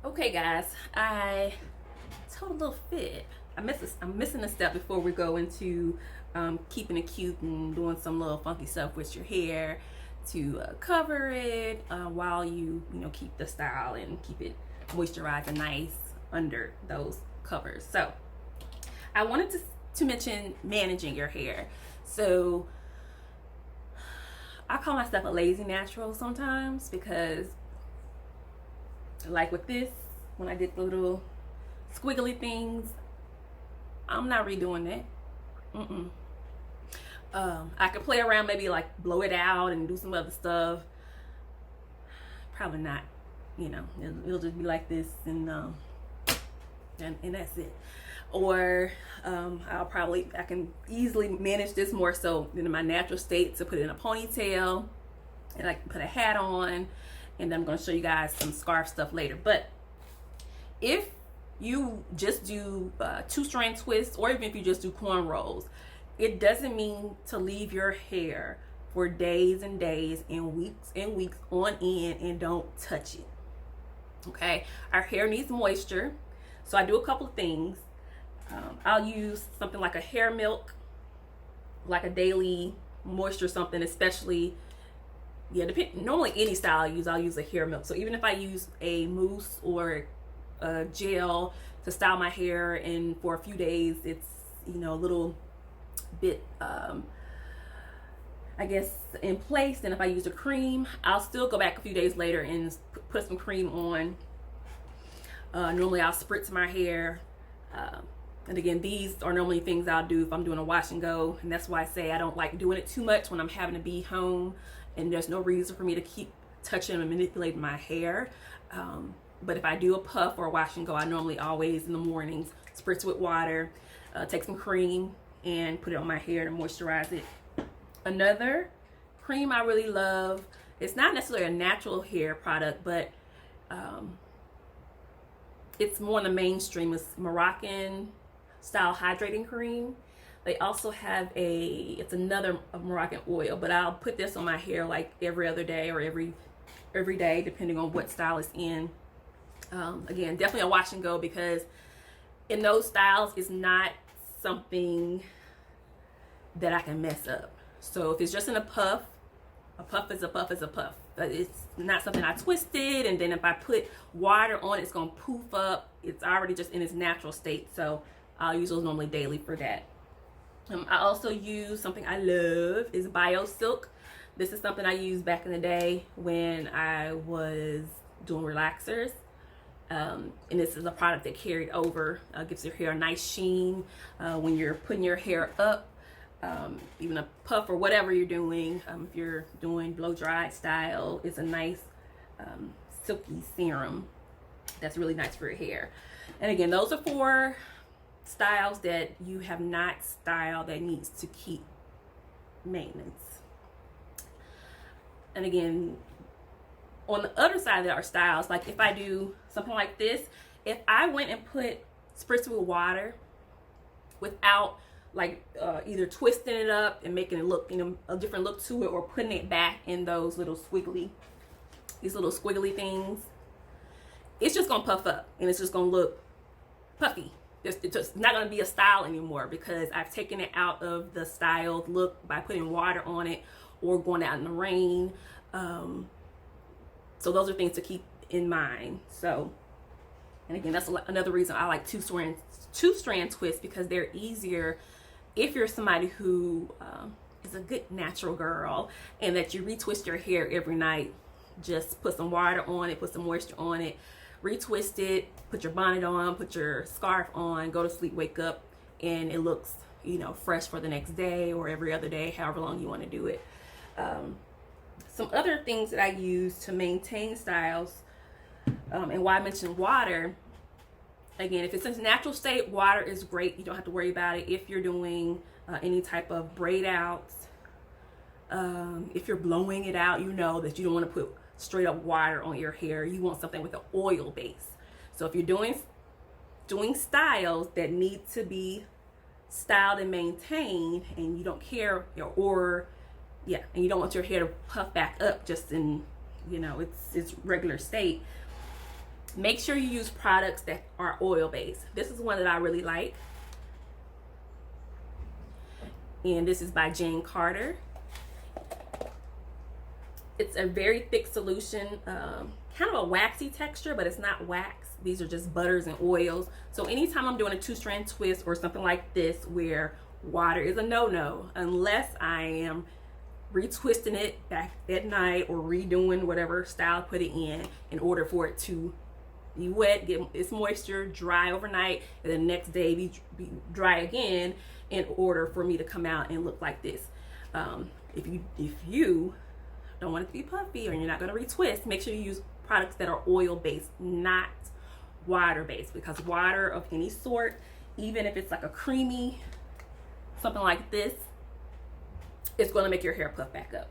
Okay, guys, I told a little fib. I'm missing a step before we go into keeping it cute and doing some little funky stuff with your hair to cover it while you keep the style and keep it moisturized and nice under those covers. So I wanted to mention managing your hair. So I call myself a lazy natural sometimes because, like with this, when I did the little squiggly things, I'm not redoing that. I could play around, maybe like blow it out and do some other stuff. Probably not. It'll just be like this, and that's it. Or I can easily manage this more so in my natural state to put it in a ponytail, and I can put a hat on, and I'm going to show you guys some scarf stuff later. But if you just do 2-strand twists, or even if you just do cornrows, it doesn't mean to leave your hair for days and days and weeks on end and don't touch it. Okay, our hair needs moisture, so I do a couple of things. I'll use something like a hair milk, like a daily moisture something, especially normally any style I'll use a hair milk. So even if I use a mousse or a gel to style my hair, and for a few days it's a little bit I guess in place, then if I use a cream, I'll still go back a few days later and put some cream on. Normally I'll spritz my hair, and again, these are normally things I'll do if I'm doing a wash and go, and that's why I say I don't like doing it too much when I'm having to be home and there's no reason for me to keep touching and manipulating my hair. But if I do a puff or a wash and go, I normally always in the mornings spritz with water, take some cream and put it on my hair to moisturize it. Another cream I really love, it's not necessarily a natural hair product, but it's more in the mainstream, is Moroccan style hydrating cream. They also have it's another Moroccan oil, but I'll put this on my hair like every other day or every day, depending on what style it's in. Again, definitely a wash and go, because in those styles it's not something that I can mess up. So if it's just in a puff is a puff is a puff. It's not something I twisted, and then if I put water on it, it's gonna poof up. It's already just in its natural state, so I'll use those normally daily for that. I also use something I love, is Bio Silk. This is something I used back in the day when I was doing relaxers. And this is a product that carried over, gives your hair a nice sheen when you're putting your hair up, even a puff or whatever you're doing. If you're doing blow dry style, it's a nice silky serum that's really nice for your hair. And again, those are for styles that you have not styled that needs to keep maintenance. And again, on the other side, there are styles, like if I do something like this, if I went and spritz it with water without like either twisting it up and making it look, a different look to it, or putting it back in these little squiggly things, it's just gonna puff up and it's just gonna look puffy. It's just not gonna be a style anymore, because I've taken it out of the styled look by putting water on it or going out in the rain. So those are things to keep in mind. So, and again, that's another reason I like two-strand twists, because they're easier if you're somebody who is a good natural girl and that you retwist your hair every night. Just put some water on it, put some moisture on it, retwist it, put your bonnet on, put your scarf on, go to sleep, wake up, and it looks fresh for the next day or every other day, however long you want to do it. Some other things that I use to maintain styles, and why I mentioned water, again, if it's in its natural state, water is great. You don't have to worry about it. If you're doing any type of braid outs, if you're blowing it out, you know that you don't want to put straight up water on your hair. You want something with an oil base. So if you're doing styles that need to be styled and maintained, and you don't care, and you don't want your hair to puff back up just in its regular state, Make sure you use products that are oil based. This is one that I really like, and this is by Jane Carter. It's a very thick solution, kind of a waxy texture, but it's not wax. These are just butters and oils. So anytime I'm doing a 2-strand twist or something like this where water is a no-no, unless I am retwisting it back at night or redoing whatever style I put it in order for it to be wet, get its moisture, dry overnight, and the next day be dry again in order for me to come out and look like this. If you don't want it to be puffy or you're not going to retwist, make sure you use products that are oil based, not water based, because water of any sort, even if it's like a creamy something like this, it's going to make your hair puff back up.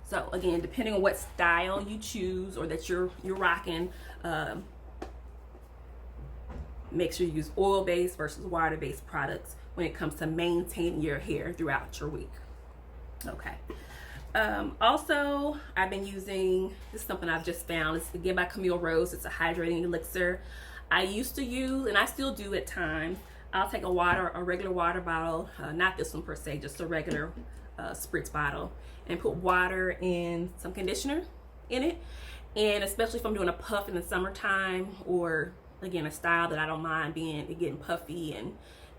So again, depending on what style you choose or that you're rocking, make sure you use oil based versus water based products when it comes to maintaining your hair throughout your week. Okay. Also, I've been using, this is something I've just found. It's again by Camille Rose. It's a hydrating elixir. I used to use, and I still do at times, I'll take a regular water bottle, not this one per se, just a regular spritz bottle, and put water and some conditioner in it. And especially if I'm doing a puff in the summertime, or again, a style that I don't mind getting puffy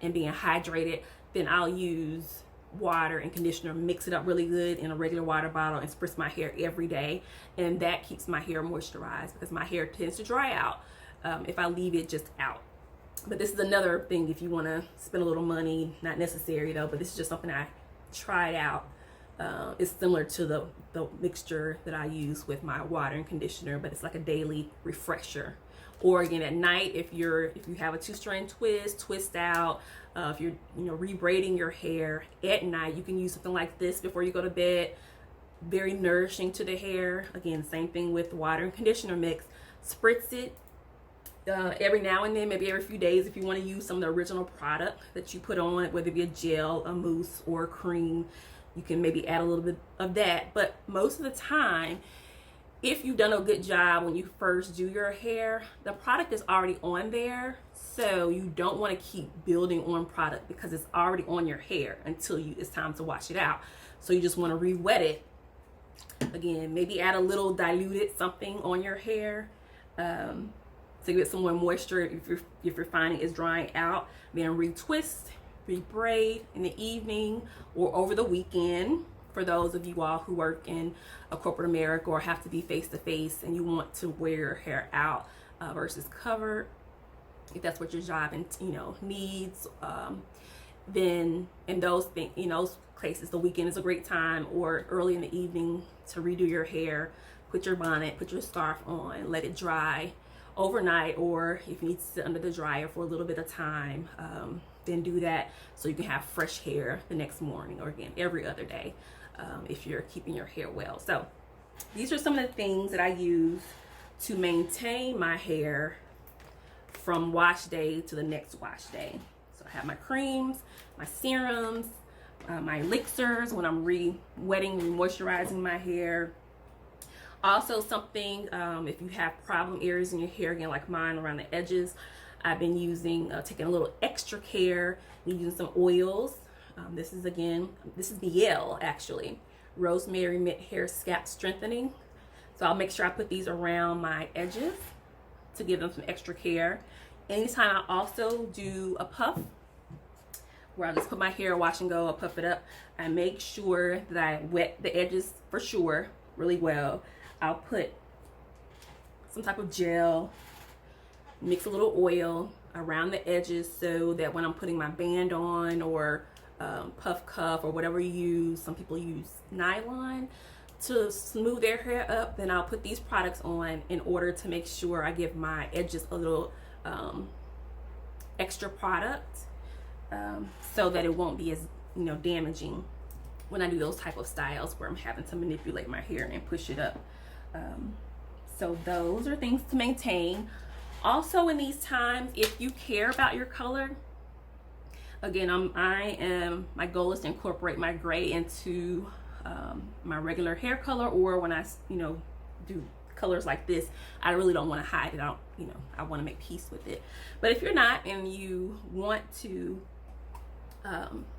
and being hydrated, then I'll use water and conditioner, mix it up really good in a regular water bottle, and spritz my hair every day. And that keeps my hair moisturized, because my hair tends to dry out if I leave it just out. But this is another thing if you want to spend a little money, not necessary though, but this is just something I tried out. It's similar to the mixture that I use with my water and conditioner, but it's like a daily refresher. Or again at night, if you have a 2-strand twist out, if you're rebraiding your hair at night, you can use something like this before you go to bed. Very nourishing to the hair. Again, same thing with water and conditioner mix. Spritz it every now and then, maybe every few days, if you want to use some of the original product that you put on, whether it be a gel, a mousse, or a cream. You can maybe add a little bit of that, but most of the time, if you've done a good job when you first do your hair, the product is already on there, so you don't want to keep building on product because it's already on your hair until it's time to wash it out. So you just want to re-wet it. Again, maybe add a little diluted something on your hair to get some more moisture if you're finding it's drying out. Then retwist, rebraid in the evening or over the weekend. For those of you all who work in a corporate America or have to be face to face and you want to wear your hair out versus covered, if that's what your job needs, then in those cases, the weekend is a great time, or early in the evening to redo your hair. Put your bonnet, put your scarf on, let it dry overnight, or if you need to sit under the dryer for a little bit of time, then do that so you can have fresh hair the next morning, or again every other day, if you're keeping your hair well. So these are some of the things that I use to maintain my hair from wash day to the next wash day. So I have my creams, my serums, my elixirs when I'm re-wetting, re-moisturizing my hair. Also something, if you have problem areas in your hair, again like mine around the edges, I've been using, taking a little extra care, using some oils. This is Miel actually, rosemary mint hair scalp strengthening. So I'll make sure I put these around my edges to give them some extra care. Anytime I also do a puff, where I just put my hair, wash and go, I'll puff it up. I make sure that I wet the edges for sure really well. I'll put some type of gel, mix a little oil around the edges so that when I'm putting my band on or puff cuff or whatever you use, some people use nylon to smooth their hair up, then I'll put these products on in order to make sure I give my edges a little extra product so that it won't be as damaging when I do those type of styles where I'm having to manipulate my hair and push it up. So those are things to maintain. Also in these times, if you care about your color, again, my goal is to incorporate my gray into my regular hair color, or when I do colors like this, I really don't want to hide it. I want to make peace with it. But if you're not and you want to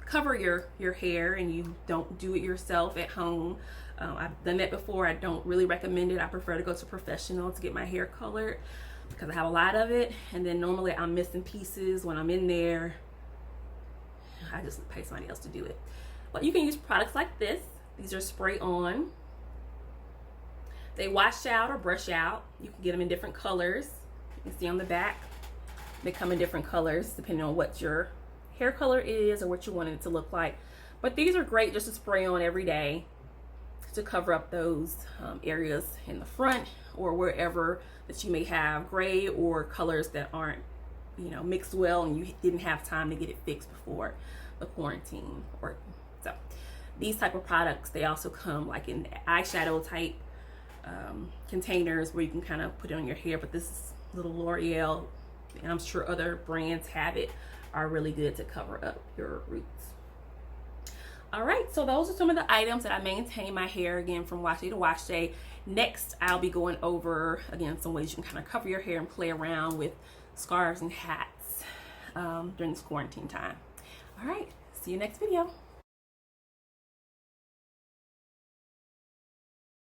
cover your hair and you don't do it yourself at home, I've done that before. I don't really recommend it. I prefer to go to a professional to get my hair colored because I have a lot of it, and then normally I'm missing pieces when I'm in there. I just pay somebody else to do it. But you can use products like this. These are spray on. They wash out or brush out. You can get them in different colors. You can see on the back, they come in different colors depending on what your hair color is or what you want it to look like. But these are great just to spray on every day to cover up those areas in the front or wherever that you may have gray or colors that aren't, mixed well and you didn't have time to get it fixed before the quarantine. Or so these type of products, they also come like in eyeshadow type containers where you can kind of put it on your hair. But this little L'Oreal, and I'm sure other brands have it, are really good to cover up your roots. All right, so those are some of the items that I maintain my hair, again, from wash day to wash day. Next, I'll be going over, again, some ways you can kind of cover your hair and play around with scarves and hats during this quarantine time. All right, see you next video.